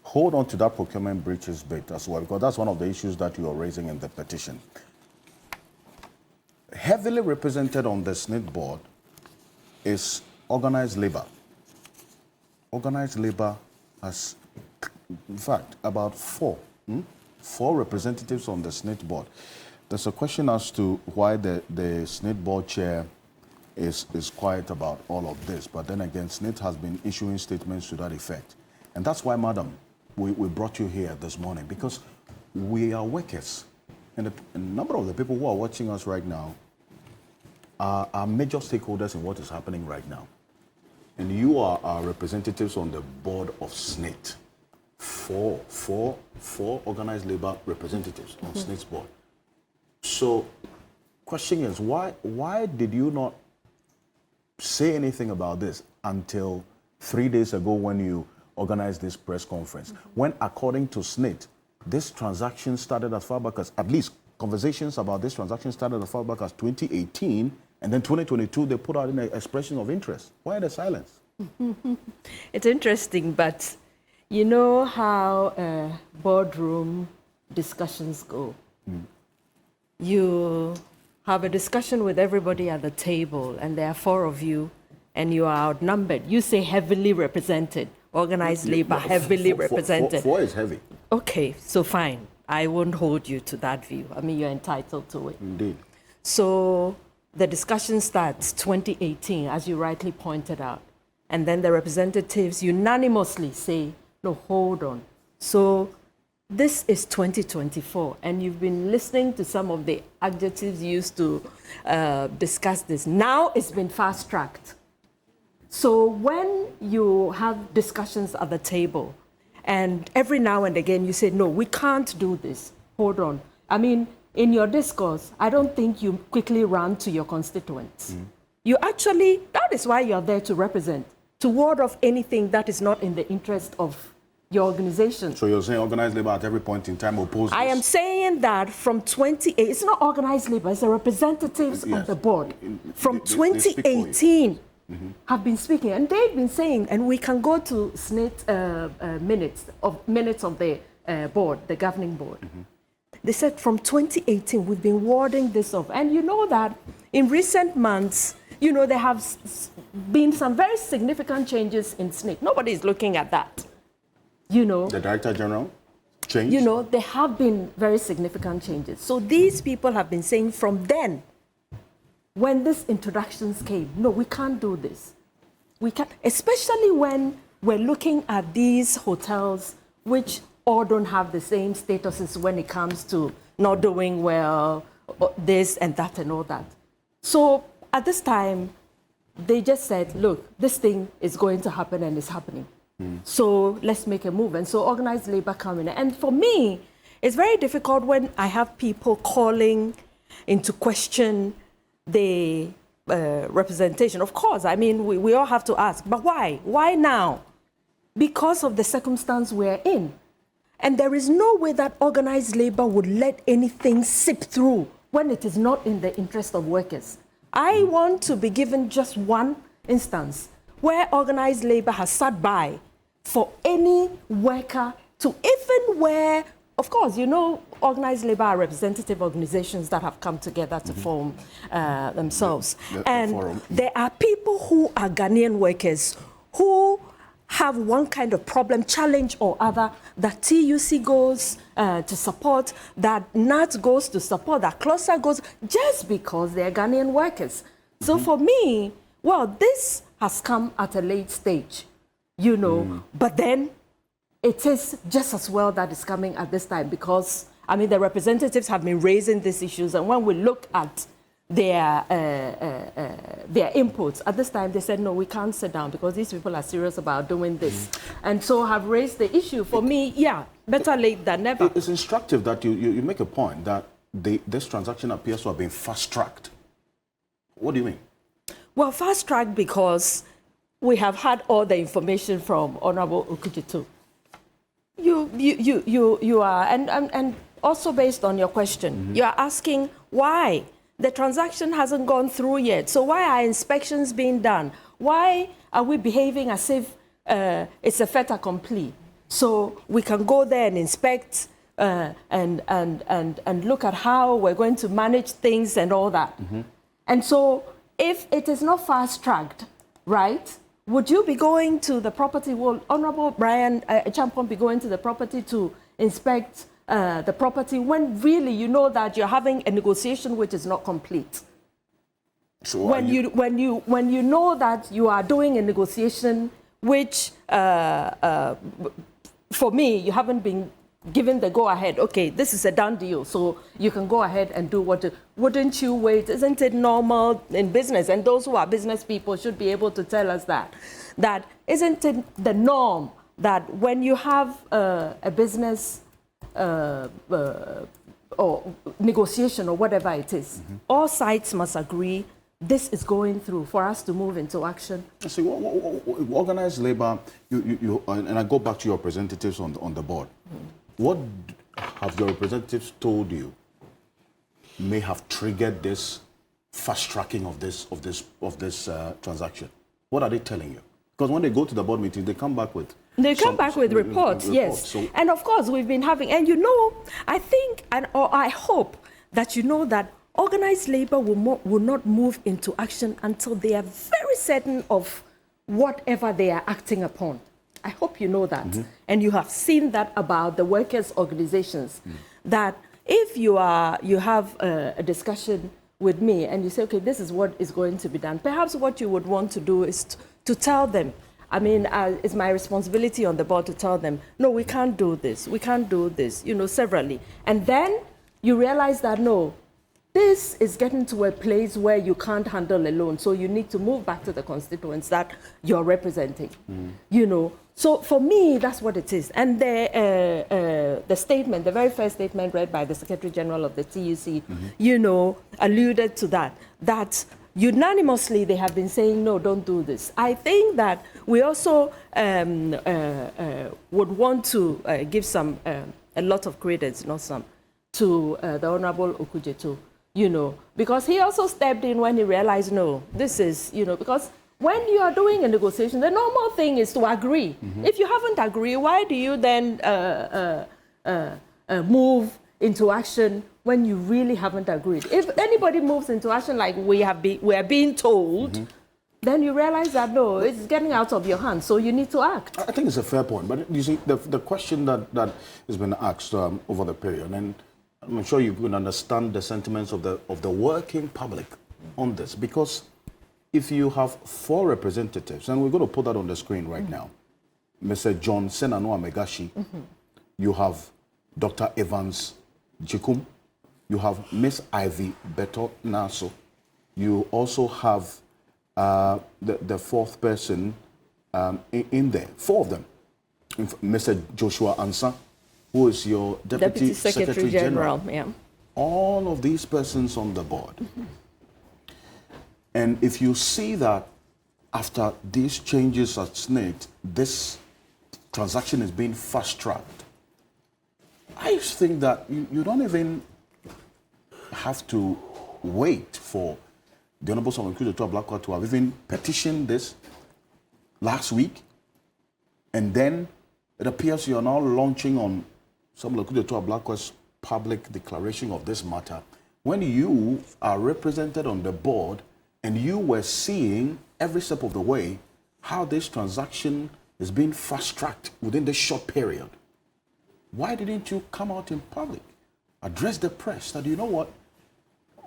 hold on to that procurement breaches bit as well, because that's one of the issues that you are raising in the petition. Heavily represented on the SSNIT board is organized labor. Organized labor has, in fact, about four representatives on the SSNIT board. There's a question as to why the SSNIT board chair is quiet about all of this, but then again, SSNIT has been issuing statements to that effect. And that's why, madam, we brought you here this morning, because we are workers. And a number of the people who are watching us right now are major stakeholders in what is happening right now. And you are our representatives on the board of SSNIT. Four organized labor representatives on SSNIT's board. So, question is, why did you not say anything about this until 3 days ago when you organized this press conference? When, according to SSNIT, this transaction started as far back as, at least conversations about this transaction started as far back as 2018, and then 2022 they put out an expression of interest. Why the silence? It's interesting, but you know how boardroom discussions go. You have a discussion with everybody at the table, and there are four of you, and you are outnumbered. You say heavily represented, organized labor, heavily represented. Four is heavy. Okay, so fine. I won't hold you to that view. I mean, you're entitled to it. Indeed. So the discussion starts 2018, as you rightly pointed out. And then the representatives unanimously say, no, hold on. So this is 2024, and you've been listening to some of the adjectives used to discuss this. Now it's been fast-tracked. So when you have discussions at the table, and every now and again you say, no, we can't do this, hold on. I mean, in your discourse, I don't think you quickly run to your constituents. You actually, that is why you're there to represent, to ward off anything that is not in the interest of your organization. So you're saying organized labor at every point in time opposes? I am saying that from 28, it's not organized labor, it's the representatives of the board. From 2018 have been speaking, and they've been saying, and we can go to SSNIT minutes of the board, the governing board. They said from 2018, we've been warding this off. And you know that in recent months, you know, there have been some very significant changes in SSNIT. Nobody is looking at that. You know, the Director General changed? You know, there have been very significant changes. So these people have been saying from then, when these introductions came, no, we can't do this. We can't, especially when we're looking at these hotels, which all don't have the same statuses when it comes to not doing well, this and that and all that. So at this time, they just said, look, this thing is going to happen and it's happening. So let's make a move. And so organized labor come in. And for me, it's very difficult when I have people calling into question the representation. Of course, I mean, we all have to ask, but why? Why now? Because of the circumstance we're in. And there is no way that organized labor would let anything sip through when it is not in the interest of workers. I want to be given just one instance where organized labor has sat by for any worker to even where, of course, you know, organized labor are representative organizations that have come together to form themselves. And there are people who are Ghanaian workers who have one kind of problem, challenge or other, that TUC goes to support, that NAT goes to support, that CLOSA goes, just because they're Ghanaian workers. So for me, well, this has come at a late stage, you know, but then it is just as well that it's coming at this time because, I mean, the representatives have been raising these issues, and when we look at their inputs, at this time they said, no, we can't sit down because these people are serious about doing this. And so have raised the issue. For me, yeah, better late than never. It's instructive that you make a point that this transaction appears to have been fast-tracked. What do you mean? Well, fast-tracked because we have had all the information from Honorable Okujitu. You are, and also based on your question, you are asking why the transaction hasn't gone through yet. So why are inspections being done? Why are we behaving as if it's a fait accompli? So we can go there and inspect and look at how we're going to manage things and all that. And so if it is not fast-tracked, right, would you be going to the property? Will Honorable Brian Champon be going to the property to inspect the property when really you know that you're having a negotiation which is not complete? So when you know that you are doing a negotiation which, for me, you haven't been given the go-ahead. Okay, this is a done deal, so you can go ahead and do what. Wouldn't you wait? Isn't it normal in business? And those who are business people should be able to tell us that. That isn't it the norm that when you have a business or negotiation or whatever it is, all sides must agree this is going through for us to move into action. See, organized labor, and I go back to your representatives on the board. What have your representatives told you may have triggered this fast tracking of this transaction? What are they telling you? Because when they go to the board meeting, they come back with reports, yes. So, and of course, we've been having, and you know, I think, or I hope that you know that organized labor will not move into action until they are very certain of whatever they are acting upon. I hope you know that. And you have seen that about the workers' organizations, that if you have a discussion with me and you say, okay, this is what is going to be done, perhaps what you would want to do is to tell them, I mean, it's my responsibility on the board to tell them, no, we can't do this, you know, severally. And then you realize that, no, this is getting to a place where you can't handle alone. So you need to move back to the constituents that you're representing, you know. So for me, that's what it is. And the statement, the very first statement read by the Secretary General of the TUC, you know, alluded to that unanimously they have been saying, no, don't do this. I think that we also would want to give a lot of credence, not some, to the Honorable Okujeto, you know, because he also stepped in when he realized, no, this is, you know, because when you are doing a negotiation, the normal thing is to agree. If you haven't agreed, why do you then move into action when you really haven't agreed? If anybody moves into action like we are being told, then you realize that, no, it's getting out of your hands, so you need to act. I think it's a fair point, but you see, the question that has been asked over the period, and I'm sure you can understand the sentiments of the working public on this, because if you have 4 representatives, and we're going to put that on the screen right now, Mr. John Senanua Megashi, you have Dr. Evans Jikum, you have Miss Ivy Beto Naso, you also have the 4th person in there, 4 of them, Mr. Joshua Ansa, who is your Deputy Secretary General. Yeah. All of these persons on the board. And if you see that after these changes at SSNIT, this transaction is being fast-tracked, I think that you don't even have to wait for the Honorable Samuel Kudetua Blackwell to have even petitioned this last week, and then it appears you are now launching on Samuel Kudetua Blackwell's public declaration of this matter, when you are represented on the board and you were seeing every step of the way how this transaction is being fast-tracked within this short period. Why didn't you come out in public, address the press that, you know what,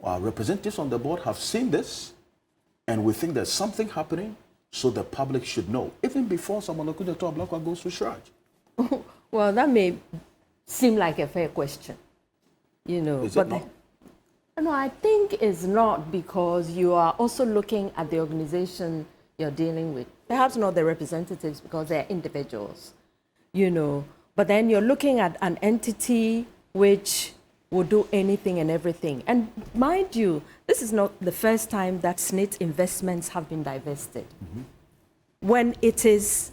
our representatives on the board have seen this and we think there's something happening, so the public should know, even before Samuel Kudetua Blackwell goes to charge? Well, that may seem like a fair question, you know. Is it not? No, I think it's not, because you are also looking at the organization you're dealing with. Perhaps not the representatives, because they're individuals, you know. But then you're looking at an entity which will do anything and everything. And mind you, this is not the first time that SSNIT investments have been divested. When it is,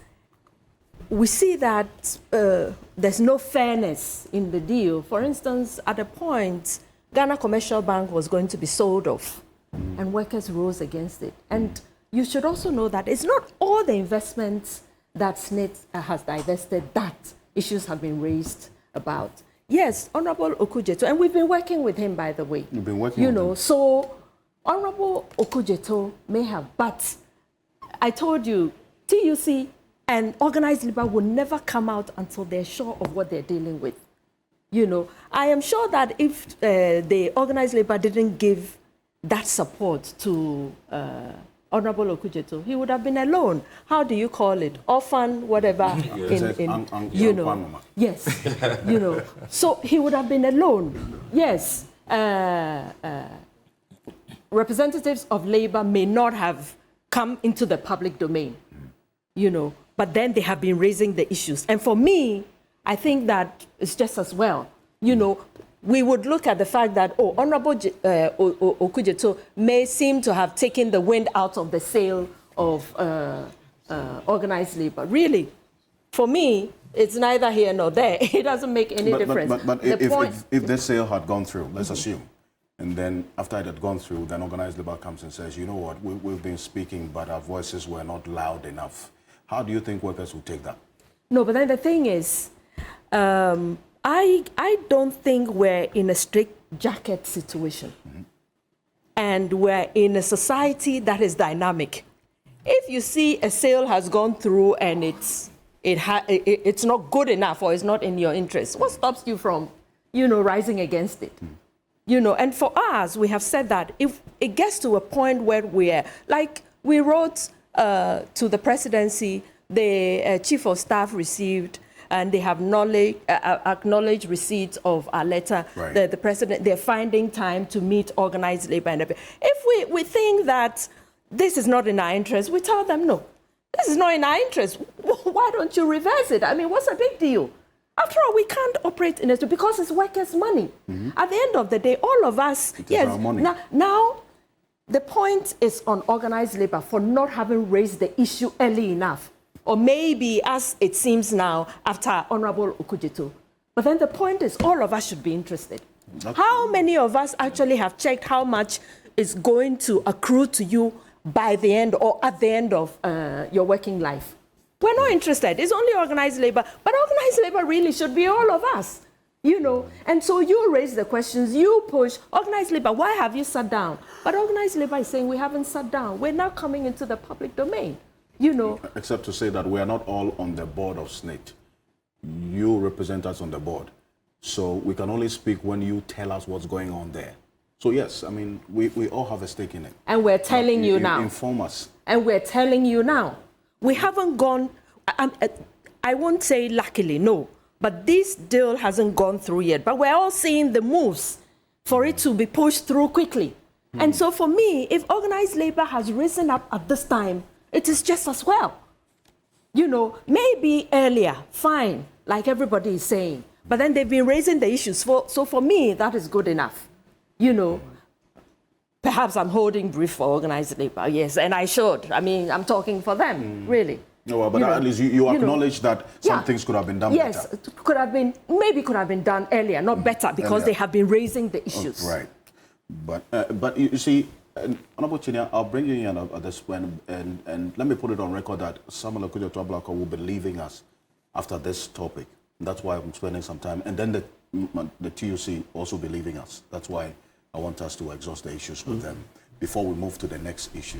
we see that there's no fairness in the deal. For instance, at a point, Ghana Commercial Bank was going to be sold off, and workers rose against it. And you should also know that it's not all the investments that SSNIT has divested that issues have been raised about. Yes, Honorable Okujeto, and we've been working with him, by the way. You've been working with him. So Honorable Okujeto may have, but I told you, TUC and organized labor will never come out until they're sure of what they're dealing with. I am sure that if the organized labor didn't give that support to Honorable Okujeto, he would have been alone. How do you call it? Orphan, whatever. Yes, So he would have been alone. Yes, representatives of labor may not have come into the public domain, but then they have been raising the issues. And for me, I think that it's just as well. We would look at the fact that, Honorable Okujeto may seem to have taken the wind out of the sail of organized labor. Really, for me, it's neither here nor there. It doesn't make any difference. But if this sale had gone through, let's assume, and then after it had gone through, then organized labor comes and says, you know what, we've been speaking, but our voices were not loud enough. How do you think workers will take that? No, but then the thing is, I don't think we're in a straitjacket situation. And we're in a society that is dynamic. If you see a sale has gone through and it's not good enough or it's not in your interest, what stops you from, rising against it? And for us, we have said that if it gets to a point where we wrote to the presidency, the chief of staff received, and they have acknowledged receipt of our letter. Right. The president, they're finding time to meet organized labor and everything. If we think that this is not in our interest, we tell them, no, this is not in our interest. Why don't you reverse it? I mean, what's the big deal? After all, we can't operate in it because it's workers' money. At the end of the day, all of us, our money. Now, the point is on organized labor for not having raised the issue early enough. Or maybe, as it seems now, after Honorable Okujeto. But then the point is, all of us should be interested. How many of us actually have checked how much is going to accrue to you by the end or at the end of your working life? We're not interested. It's only organized labor. But organized labor really should be all of us, And so you raise the questions, you push. Organized labor, why have you sat down? But organized labor is saying we haven't sat down. We're now coming into the public domain. Except to say that we are not all on the board of SSNIT. You represent us on the board. So we can only speak when you tell us what's going on there. So yes, I mean, we all have a stake in it. And we're telling you now. Inform us. And we're telling you now. We haven't gone, I won't say luckily, no. But this deal hasn't gone through yet. But we're all seeing the moves for it to be pushed through quickly. And so for me, if organized labor has risen up at this time, it is just as well. Maybe earlier, fine, like everybody is saying. But then they've been raising the issues. So for me, that is good enough. Perhaps I'm holding brief for organized labor, yes, and I should. I mean, I'm talking for them, really. No, but at least you acknowledge that some things could have been done better. Yes, maybe could have been done earlier, not better, because they have been raising the issues. Right. But you see, Honorable Chinia, I'll bring you in at this point, and let me put it on record that Samuel Okujeto Ablako will be leaving us after this topic. That's why I'm spending some time. And then the TUC also be leaving us. That's why I want us to exhaust the issues with them before we move to the next issue.